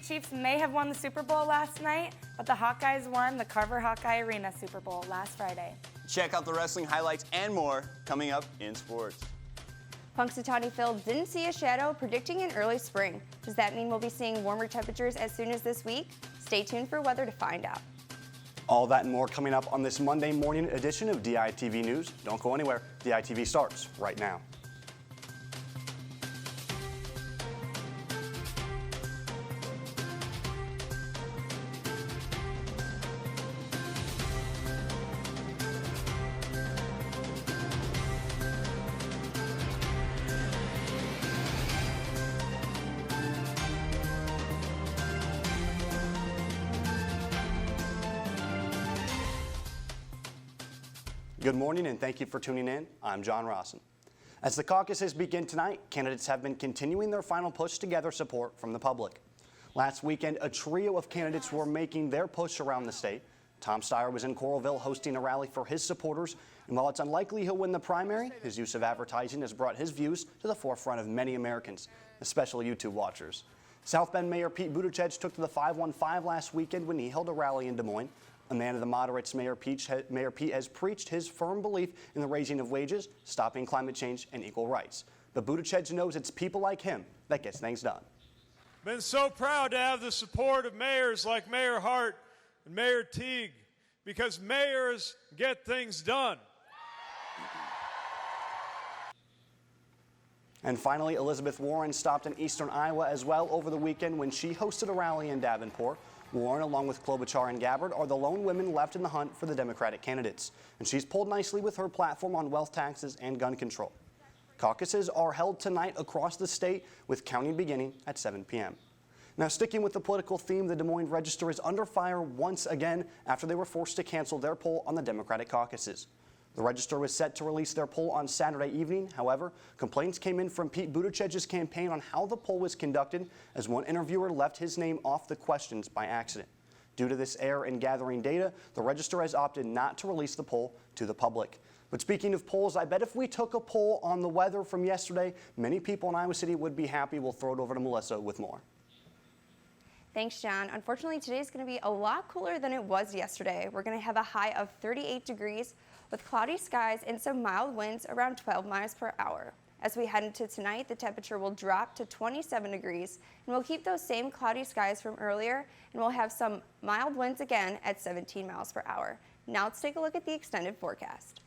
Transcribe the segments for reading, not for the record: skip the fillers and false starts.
Chiefs may have won the Super Bowl last night, but the Hawkeyes won the Carver Hawkeye Arena Super Bowl last Friday. Check out the wrestling highlights and more coming up in sports. Punxsutawney Phil didn't see a shadow, predicting an early spring. Does that mean we'll be seeing warmer temperatures as soon as this week? Stay tuned for weather to find out. All that and more coming up on this Monday morning edition of DITV News. Don't go anywhere. DITV starts right now. Good morning and thank you for tuning in. I'm John Rawson. As the caucuses begin tonight, candidates have been continuing their final push to gather support from the public. Last weekend, a trio of candidates were making their push around the state. Tom Steyer was in Coralville hosting a rally for his supporters, and while it's unlikely he'll win the primary, his use of advertising has brought his views to the forefront of many Americans, especially YouTube watchers. South Bend Mayor Pete Buttigieg took to the 515 last weekend when he held a rally in Des Moines. A man of the moderates, Mayor Pete has preached his firm belief in the raising of wages, stopping climate change, and equal rights. But Buttigieg knows it's people like him that gets things done. Been so proud to have the support of mayors like Mayor Hart and Mayor Teague, because mayors get things done. And finally, Elizabeth Warren stopped in eastern Iowa as well over the weekend when she hosted a rally in Davenport. Warren, along with Klobuchar and Gabbard, are the lone women left in the hunt for the Democratic candidates, and she's pulled nicely with her platform on wealth taxes and gun control. Caucuses are held tonight across the state, with counting beginning at 7 p.m. Now, sticking with the political theme, the Des Moines Register is under fire once again after they were forced to cancel their poll on the Democratic caucuses. The Register was set to release their poll on Saturday evening. However, complaints came in from Pete Buttigieg's campaign on how the poll was conducted, as one interviewer left his name off the questions by accident. Due to this error in gathering data, the Register has opted not to release the poll to the public. But speaking of polls, I bet if we took a poll on the weather from yesterday, many people in Iowa City would be happy. We'll throw it over to Melissa with more. Thanks, John. Unfortunately, today's going to be a lot cooler than it was yesterday. We're going to have a high of 38 degrees with cloudy skies and some mild winds around 12 miles per hour. As we head into tonight, the temperature will drop to 27 degrees, and we'll keep those same cloudy skies from earlier, and we'll have some mild winds again at 17 miles per hour. Now let's take a look at the extended forecast.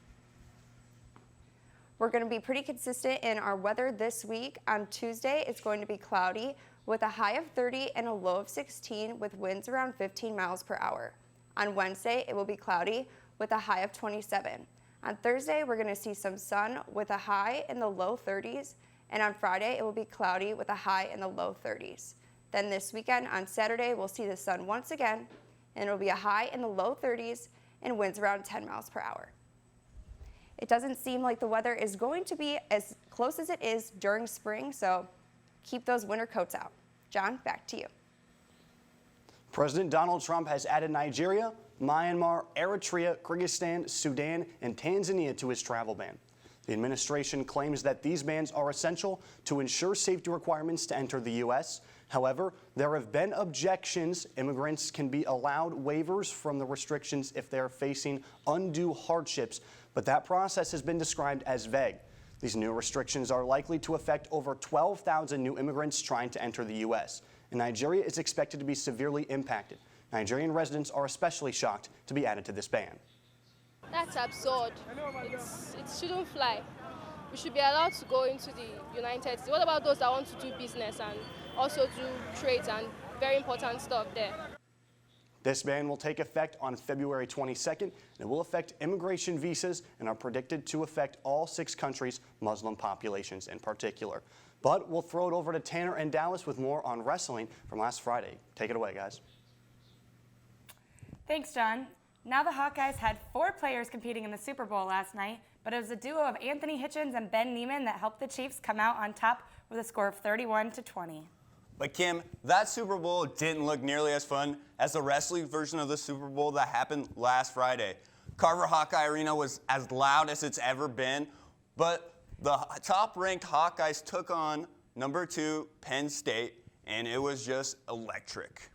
We're going to be pretty consistent in our weather this week. On Tuesday, it's going to be cloudy with a high of 30 and a low of 16 with winds around 15 miles per hour. On Wednesday, it will be cloudy with a high of 27. On Thursday, we're going to see some sun with a high in the low 30s, and on Friday, it will be cloudy with a high in the low 30s. Then this weekend, on Saturday, we'll see the sun once again, and it will be a high in the low 30s and winds around 10 miles per hour. It doesn't seem like the weather is going to be as close as it is during spring, so keep those winter coats out. John, back to you. President Donald Trump has added Nigeria, Myanmar, Eritrea, Kyrgyzstan, Sudan, and Tanzania to his travel ban. The administration claims that these bans are essential to ensure safety requirements to enter the U.S. However, there have been objections. Immigrants can be allowed waivers from the restrictions if they are facing undue hardships, but that process has been described as vague. These new restrictions are likely to affect over 12,000 new immigrants trying to enter the U.S., and Nigeria is expected to be severely impacted. Nigerian residents are especially shocked to be added to this ban. That's absurd. It shouldn't fly. We should be allowed to go into the United States. What about those that want to do business and also do trades and very important stuff there? This ban will take effect on February 22nd, and it will affect immigration visas and are predicted to affect all 6 countries' Muslim populations in particular. But we'll throw it over to Tanner and Dallas with more on wrestling from last Friday. Take it away, guys. Thanks, John. Now the Hawkeyes had 4 players competing in the Super Bowl last night, but it was a duo of Anthony Hitchens and Ben Neiman that helped the Chiefs come out on top with a score of 31-20. But Kim, that Super Bowl didn't look nearly as fun as the wrestling version of the Super Bowl that happened last Friday. Carver Hawkeye Arena was as loud as it's ever been, but the top-ranked Hawkeyes took on number 2 Penn State, and it was just electric.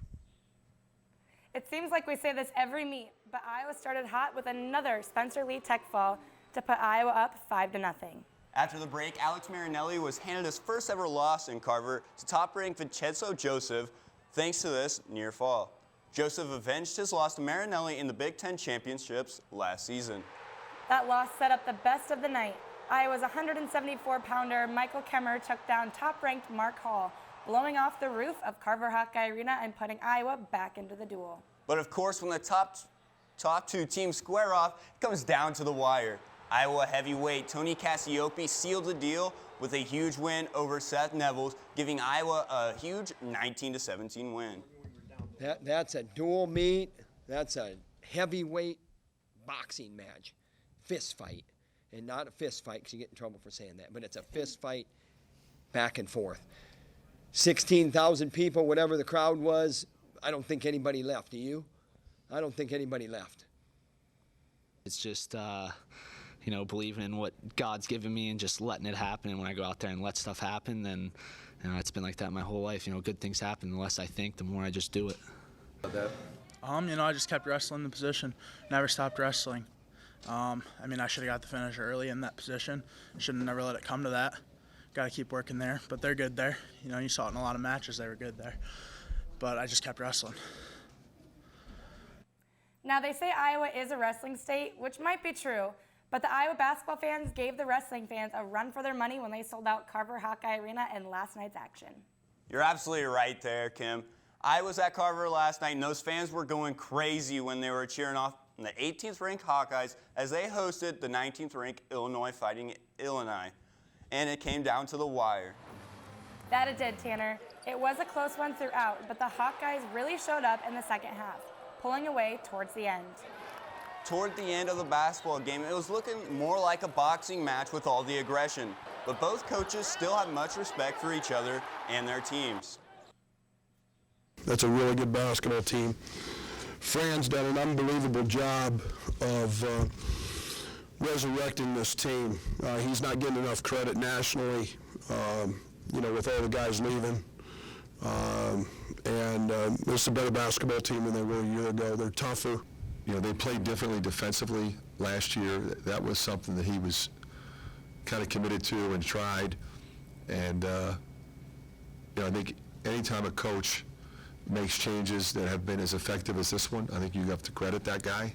It seems like we say this every meet, but Iowa started hot with another Spencer Lee Tech fall to put Iowa up 5-0. After the break, Alex Marinelli was handed his first ever loss in Carver to top-ranked Vincenzo Joseph thanks to this near fall. Joseph avenged his loss to Marinelli in the Big Ten Championships last season. That loss set up the best of the night. Iowa's 174-pounder Michael Kemmer took down top-ranked Mark Hall, blowing off the roof of Carver Hawkeye Arena and putting Iowa back into the duel. But of course, when the top two teams square off, it comes down to the wire. Iowa heavyweight Tony Cassiope sealed the deal with a huge win over Seth Nevels, giving Iowa a huge 19-17 win. That's a dual meet. That's a heavyweight boxing match, fist fight, and not a fist fight because you get in trouble for saying that, but it's a fist fight back and forth. 16,000 people, whatever the crowd was. I don't think anybody left. Do you? I don't think anybody left. It's just, believing in what God's given me and just letting it happen. And when I go out there and let stuff happen, then, it's been like that my whole life. Good things happen. The less I think, the more I just do it. I just kept wrestling the position. Never stopped wrestling. I should have got the finish early in that position. Should have never let it come to that. Got to keep working there, but they're good there. You saw it in a lot of matches. They were good there. But I just kept wrestling. Now, they say Iowa is a wrestling state, which might be true, but the Iowa basketball fans gave the wrestling fans a run for their money when they sold out Carver Hawkeye Arena in last night's action. You're absolutely right there, Kim. I was at Carver last night, and those fans were going crazy when they were cheering off the 18th-ranked Hawkeyes as they hosted the 19th-ranked Illinois Fighting Illini. And it came down to the wire. That it did, Tanner. It was a close one throughout, but the Hawkeyes really showed up in the second half, pulling away towards the end. Toward the end of the basketball game, it was looking more like a boxing match with all the aggression. But both coaches still have much respect for each other and their teams. That's a really good basketball team. Fran's done an unbelievable job of resurrecting this team. He's not getting enough credit nationally, with all the guys leaving. This is a better basketball team than they were a year ago. They're tougher. They played differently defensively last year. That was something that he was kind of committed to and tried. And, I think anytime a coach makes changes that have been as effective as this one, I think you have to credit that guy.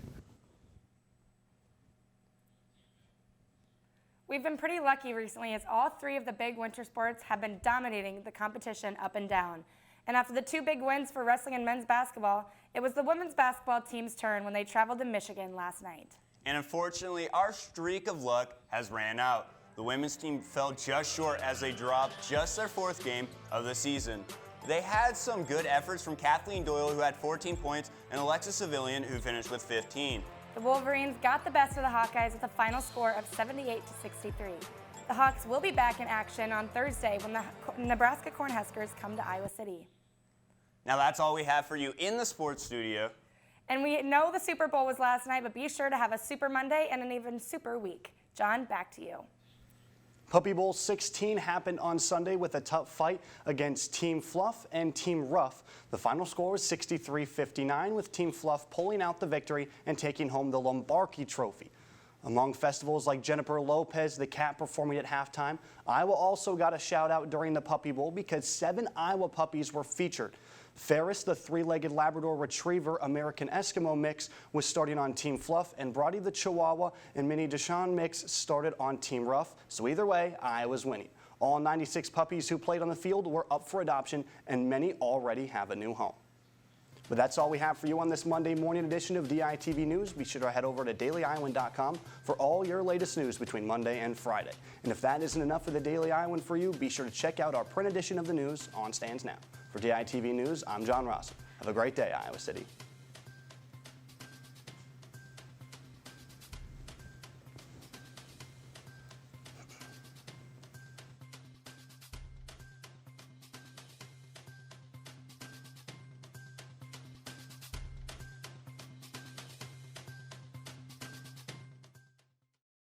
We've been pretty lucky recently as all three of the big winter sports have been dominating the competition up and down. And after the two big wins for wrestling and men's basketball, it was the women's basketball team's turn when they traveled to Michigan last night. And unfortunately, our streak of luck has ran out. The women's team fell just short as they dropped just their fourth game of the season. They had some good efforts from Kathleen Doyle, who had 14 points, and Alexis Civilian, who finished with 15. The Wolverines got the best of the Hawkeyes with a final score of 78-63. The Hawks will be back in action on Thursday when the Nebraska Cornhuskers come to Iowa City. Now that's all we have for you in the sports studio. And we know the Super Bowl was last night, but be sure to have a Super Monday and an even super week. John, back to you. Puppy Bowl 16 happened on Sunday with a tough fight against Team Fluff and Team Rough. The final score was 63-59, with Team Fluff pulling out the victory and taking home the Lombardi Trophy. Among festivals like Jennifer Lopez, the cat performing at halftime, Iowa also got a shout out during the Puppy Bowl because 7 Iowa puppies were featured. Ferris, the 3-legged Labrador Retriever American Eskimo mix, was starting on Team Fluff, and Brody the Chihuahua and Minnie Deshawn mix started on Team Rough. So either way, Iowa's winning. All 96 puppies who played on the field were up for adoption, and many already have a new home. But that's all we have for you on this Monday morning edition of DITV News. Be sure to head over to dailyiowan.com for all your latest news between Monday and Friday. And if that isn't enough for the Daily Iowan for you, be sure to check out our print edition of the news on stands now. For DITV News, I'm John Ross. Have a great day, Iowa City.